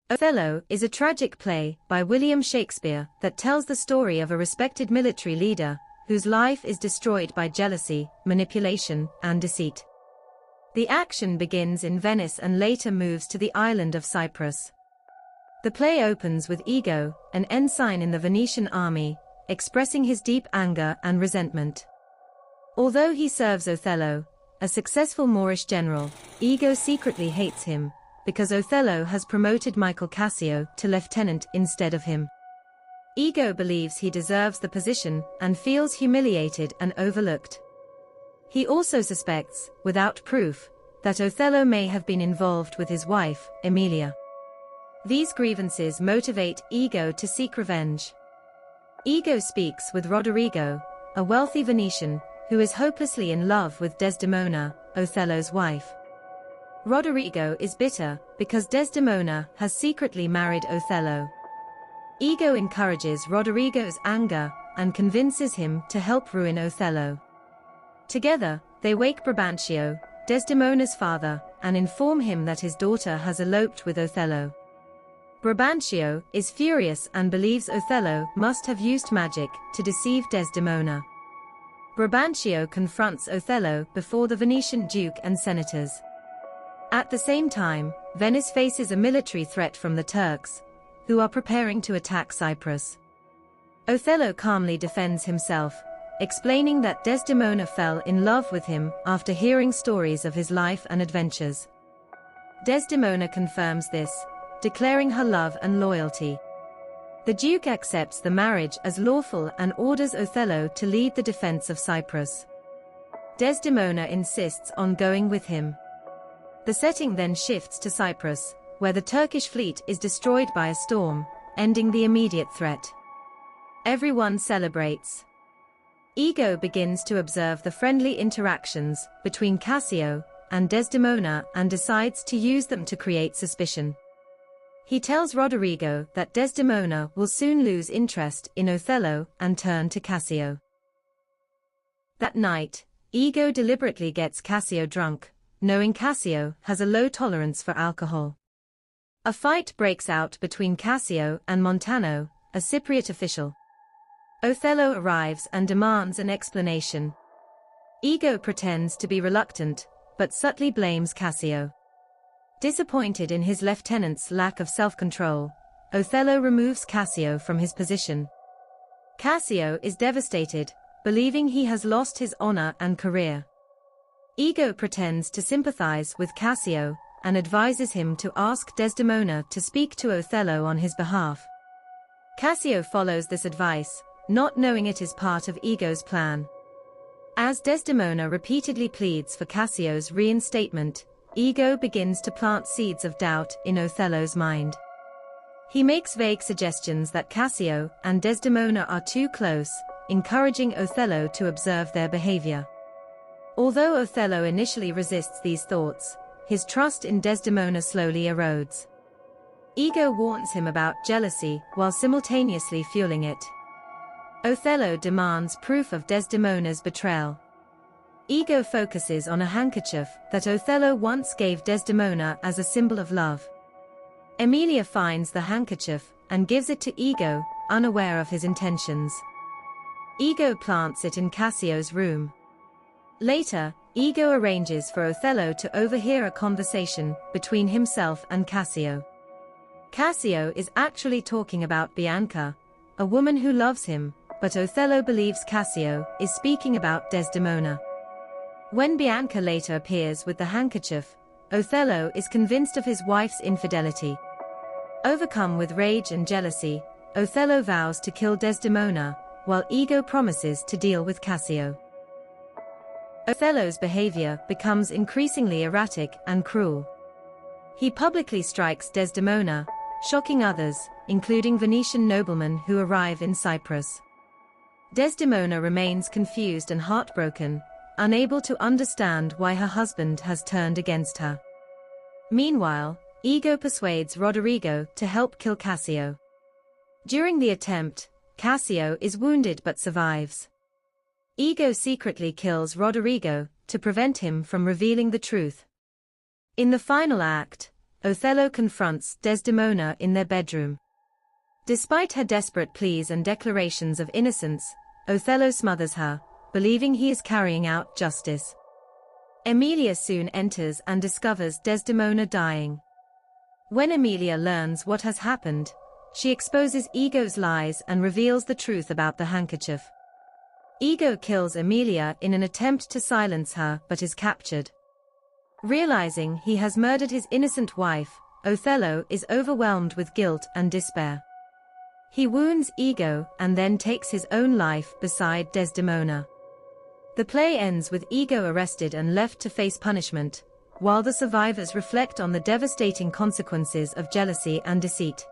Othello is a tragic play by William Shakespeare that tells the story of a respected military leader whose life is destroyed by jealousy, manipulation, and deceit. The action begins in Venice and later moves to the island of Cyprus. The play opens with Ego, an ensign in the Venetian army, expressing his deep anger and resentment. Although he serves Othello, a successful Moorish general, Ego secretly hates him, because Othello has promoted Michael Cassio to lieutenant instead of him. Ego believes he deserves the position and feels humiliated and overlooked. He also suspects, without proof, that Othello may have been involved with his wife, Emilia. These grievances motivate Ego to seek revenge. Ego speaks with Roderigo, a wealthy Venetian, who is hopelessly in love with Desdemona, Othello's wife. Roderigo is bitter because Desdemona has secretly married Othello. Ego encourages Roderigo's anger and convinces him to help ruin Othello. Together, they wake Brabantio, Desdemona's father, and inform him that his daughter has eloped with Othello. Brabantio is furious and believes Othello must have used magic to deceive Desdemona. Brabantio confronts Othello before the Venetian duke and senators. At the same time, Venice faces a military threat from the Turks, who are preparing to attack Cyprus. Othello calmly defends himself, explaining that Desdemona fell in love with him after hearing stories of his life and adventures. Desdemona confirms this, declaring her love and loyalty. The Duke accepts the marriage as lawful and orders Othello to lead the defense of Cyprus. Desdemona insists on going with him. The setting then shifts to Cyprus, where the Turkish fleet is destroyed by a storm, ending the immediate threat. Everyone celebrates. Ego begins to observe the friendly interactions between Cassio and Desdemona and decides to use them to create suspicion. He tells Roderigo that Desdemona will soon lose interest in Othello and turn to Cassio. That night, Ego deliberately gets Cassio drunk, knowing Cassio has a low tolerance for alcohol. A fight breaks out between Cassio and Montano, a Cypriot official. Othello arrives and demands an explanation. Ego pretends to be reluctant, but subtly blames Cassio. Disappointed in his lieutenant's lack of self-control, Othello removes Cassio from his position. Cassio is devastated, believing he has lost his honor and career. Ego pretends to sympathize with Cassio and advises him to ask Desdemona to speak to Othello on his behalf. Cassio follows this advice, not knowing it is part of Ego's plan. As Desdemona repeatedly pleads for Cassio's reinstatement, Ego begins to plant seeds of doubt in Othello's mind. He makes vague suggestions that Cassio and Desdemona are too close, encouraging Othello to observe their behavior. Although Othello initially resists these thoughts, his trust in Desdemona slowly erodes. Ego warns him about jealousy while simultaneously fueling it. Othello demands proof of Desdemona's betrayal. Ego focuses on a handkerchief that Othello once gave Desdemona as a symbol of love. Emilia finds the handkerchief and gives it to Ego, unaware of his intentions. Ego plants it in Cassio's room. Later, Ego arranges for Othello to overhear a conversation between himself and Cassio. Cassio is actually talking about Bianca, a woman who loves him, but Othello believes Cassio is speaking about Desdemona. When Bianca later appears with the handkerchief, Othello is convinced of his wife's infidelity. Overcome with rage and jealousy, Othello vows to kill Desdemona, while Ego promises to deal with Cassio. Othello's behavior becomes increasingly erratic and cruel. He publicly strikes Desdemona, shocking others, including Venetian noblemen who arrive in Cyprus. Desdemona remains confused and heartbroken, unable to understand why her husband has turned against her. Meanwhile, Ego persuades Roderigo to help kill Cassio. During the attempt, Cassio is wounded but survives. Ego secretly kills Roderigo to prevent him from revealing the truth. In the final act, Othello confronts Desdemona in their bedroom. Despite her desperate pleas and declarations of innocence, Othello smothers her, believing he is carrying out justice. Emilia soon enters and discovers Desdemona dying. When Emilia learns what has happened, she exposes Ego's lies and reveals the truth about the handkerchief. Ego kills Emilia in an attempt to silence her but is captured. Realizing he has murdered his innocent wife, Othello is overwhelmed with guilt and despair. He wounds Ego and then takes his own life beside Desdemona. The play ends with Ego arrested and left to face punishment, while the survivors reflect on the devastating consequences of jealousy and deceit.